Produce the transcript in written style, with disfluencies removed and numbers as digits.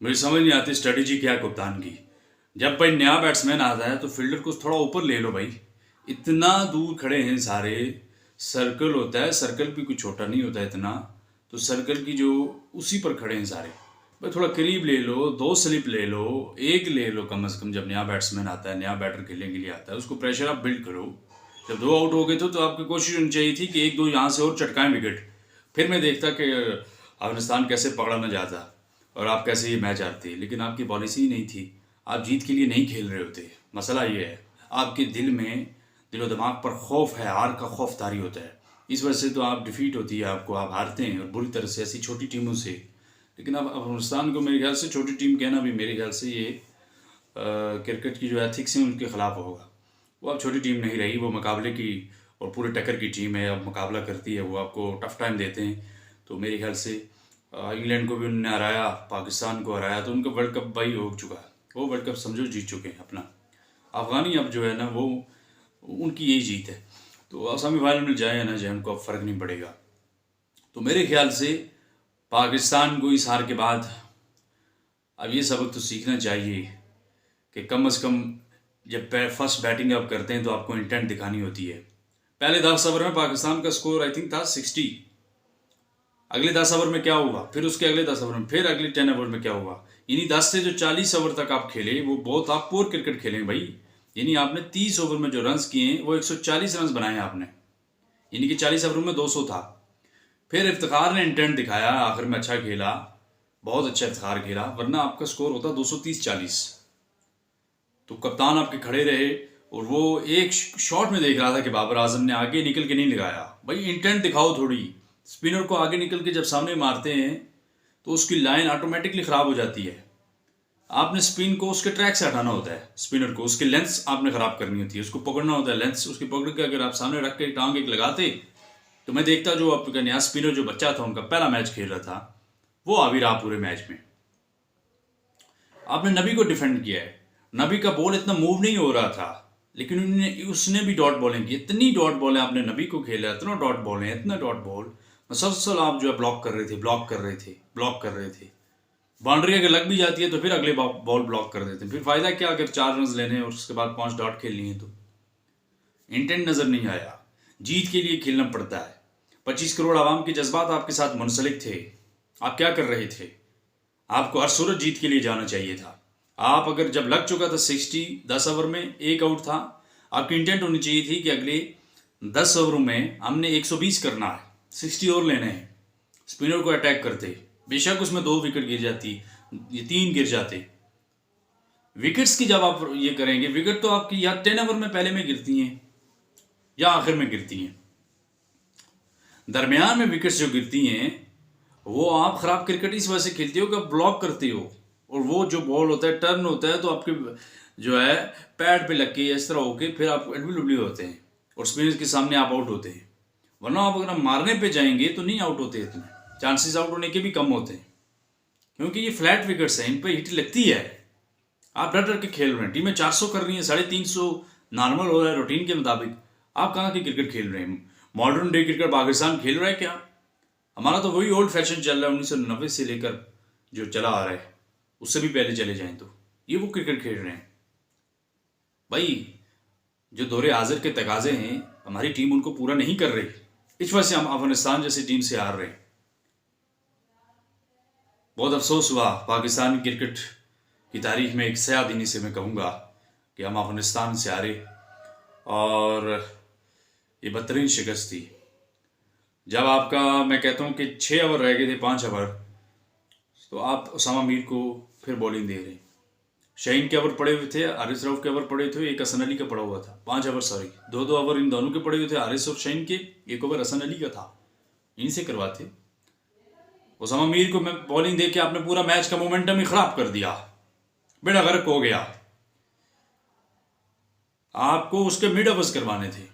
मुझे समझ नहीं आती स्ट्रेटेजी क्या है कप्तान की। जब भाई नया बैट्समैन आता है तो फील्डर को थोड़ा ऊपर ले लो भाई। इतना दूर खड़े हैं सारे, सर्कल होता है, सर्कल भी कुछ छोटा नहीं होता इतना, तो सर्कल की जो उसी पर खड़े हैं सारे। भाई थोड़ा करीब ले लो, 2 स्लिप ले लो, एक ले लो कम से कम। जब नया बैट्समैन आता है, नया बैटर खेलने के लिए आता है, उसको प्रेशर आप बिल्ड करो। जब 2 आउट हो गए थे तो आपकी कोशिश होनी चाहिए थी कि 1-2 यहाँ से और चटकाएं विकेट, फिर मैं देखता कि अफगानिस्तान कैसे पकड़ा न जाता और आप कैसे ये मैच हारते। लेकिन आपकी पॉलिसी ही नहीं थी, आप जीत के लिए नहीं खेल रहे होते। मसला ये है, आपके दिल में, दिलो दिमाग पर खौफ है, हार का खौफ तारी होता है। इस वजह से तो आप डिफीट होती है आपको, आप हारते हैं और बुरी तरह से ऐसी छोटी टीमों से। लेकिन अब अफगानिस्तान को मेरे ख्याल से छोटी टीम कहना भी मेरे ख्याल से ये क्रिकेट की जो एथिक्स हैं उनके खिलाफ होगा। वो अब छोटी टीम नहीं रही, वो मुकाबले की और पूरे टक्कर की टीम है, अब मुकाबला करती है, वो आपको टफ टाइम देते हैं। तो मेरे ख्याल से इंग्लैंड को भी उन्होंने हराया, पाकिस्तान को हराया, तो उनका वर्ल्ड कप भाई हो चुका है। वो वर्ल्ड कप समझो जीत चुके हैं अपना। अफगानी अब जो है ना, वो उनकी यही जीत है। तो सेमीफाइनल में जाए या ना जाए उनको अब फ़र्क नहीं पड़ेगा। तो मेरे ख्याल से पाकिस्तान को इस हार के बाद अब ये सबक तो सीखना चाहिए कि कम से कम जब फर्स्ट बैटिंग आप करते हैं तो आपको इंटेंट दिखानी होती है। पहले 10 ओवर में पाकिस्तान का स्कोर आई थिंक था 60। अगले 10 ओवर में क्या हुआ, फिर उसके अगले 10 ओवर में, फिर अगले 10 ओवर में क्या हुआ। यानी 10 से जो 40 ओवर तक आप खेले वो बहुत आप पुअर क्रिकेट खेले भाई। यानी आपने 30 ओवर में जो रन्स किए वो 140 रन्स बनाए आपने, यानी कि 40 ओवर में 200 था। फिर इफ्तिखार ने इंटेंट दिखाया, आखिर में अच्छा खेला, बहुत अच्छा इफ्तिखार खेला, वरना आपका स्कोर होता 230-40। तो कप्तान आपके खड़े रहे और वो एक शॉट में देख रहा था कि बाबर आजम ने आगे निकल के नहीं लगाया। भाई इंटेंट दिखाओ थोड़ी। स्पिनर को आगे निकल के जब सामने मारते हैं तो उसकी लाइन ऑटोमेटिकली ख़राब हो जाती है। आपने स्पिन को उसके ट्रैक से हटाना होता है, स्पिनर को उसकी लेंथ आपने ख़राब करनी होती है, उसको पकड़ना होता है, लेंथ उसकी पकड़ के अगर आप सामने रख के टांग एक लगाते तो मैं देखता जो आपका नया स्पिनर जो बच्चा था, उनका पहला मैच खेल रहा था, वो आ भी रहा पूरे मैच में। आपने नबी को डिफेंड किया है, नबी का बॉल इतना मूव नहीं हो रहा था, लेकिन उसने भी डॉट बॉलिंग की। इतनी डॉट बॉलें आपने नबी को खेला, इतना डॉट बॉल है, इतना डॉट बॉल, मसलसल आप जो है ब्लॉक कर रहे थे, ब्लॉक कर रहे थे, ब्लॉक कर रहे थे। बाउंड्री अगर लग भी जाती है तो फिर अगले बॉल ब्लॉक कर देते हैं। फिर फायदा क्या अगर 4 रन लेने और उसके बाद 5 डॉट खेलनी है तो। इंटेंट नज़र नहीं आया। जीत के लिए खेलना पड़ता है। 25 करोड़ आवाम के जज्बात आपके साथ मुंसलिक थे। आप क्या कर रहे थे? आपको हर सूरत जीत के लिए जाना चाहिए था। आप अगर जब लग चुका था 60, 10 ओवर में 1 आउट था, आपकी इंटेंट होनी चाहिए थी कि अगले 10 ओवरों में हमने 120 करना है, 60 और लेने हैं। स्पिनर को अटैक करते, बेशक उसमें 2 विकेट गिर जाती, ये 3 गिर जाते। विकेट्स की जब आप ये करेंगे, विकेट तो आपकी या 10 ओवर में पहले में गिरती हैं या आखिर में गिरती हैं। दरमियान में विकेट्स जो गिरती हैं वो आप खराब क्रिकेट इस वजह से खेलते हो कि आप ब्लॉक करते हो, और वो जो बॉल होता है, टर्न होता है, तो आपके जो है पैड पे लग के इस तरह होके फिर आप एडब्ल्यूडब्ल्यू होते हैं और स्पिनर्स के सामने आप आउट होते हैं। वरना आप अगर मारने पे जाएंगे तो नहीं आउट होते, इतने चांसेस आउट होने के भी कम होते हैं, क्योंकि ये फ्लैट विकेट्स हैं, इन पर हिट लगती है। आप डर डर के खेल रहे हैं, टीमें 400 कर रही हैं, 350 नॉर्मल हो रहा है रूटीन के मुताबिक। आप कहाँ की क्रिकेट खेल रहे हैं? मॉडर्न डे क्रिकेट पाकिस्तान खेल रहा है क्या? हमारा तो वही ओल्ड फैशन चल रहा है, 1990 से लेकर जो चला आ रहा है, उससे भी पहले चले जाएं तो ये वो क्रिकेट खेल रहे हैं भाई। जो दौरे हाजिर के तकाजे हैं हमारी टीम उनको पूरा नहीं कर रही, इस वजह से हम अफगानिस्तान जैसी टीम से हार रहे हैं। बहुत अफसोस हुआ पाकिस्तान क्रिकेट की तारीख में, एक सया दिनी से मैं कहूँगा कि हम अफगानिस्तान से हारे और ये बदतरीन शिकस्त थी। जब आपका मैं कहता हूँ कि 6 ओवर रह गए थे, 5 ओवर, तो आप उसामा मीर को फिर बॉलिंग दे रहे हैं। शाहीन के ओवर पड़े हुए थे, हारिस रऊफ के ओवर पड़े हुए थे, एक हसन अली का पड़ा हुआ था। 5 ओवर सॉरी 2-2 ओवर इन दोनों के पड़े हुए थे, हारिस और शाहीन के, एक ओवर हसन अली का था। इनसे करवाते। उसामा मीर को मैं बॉलिंग दे के आपने पूरा मैच का मोमेंटम ही खराब कर दिया, बेड़ा गर्क हो गया। आपको उसके मिड ओवर्स करवाने थे।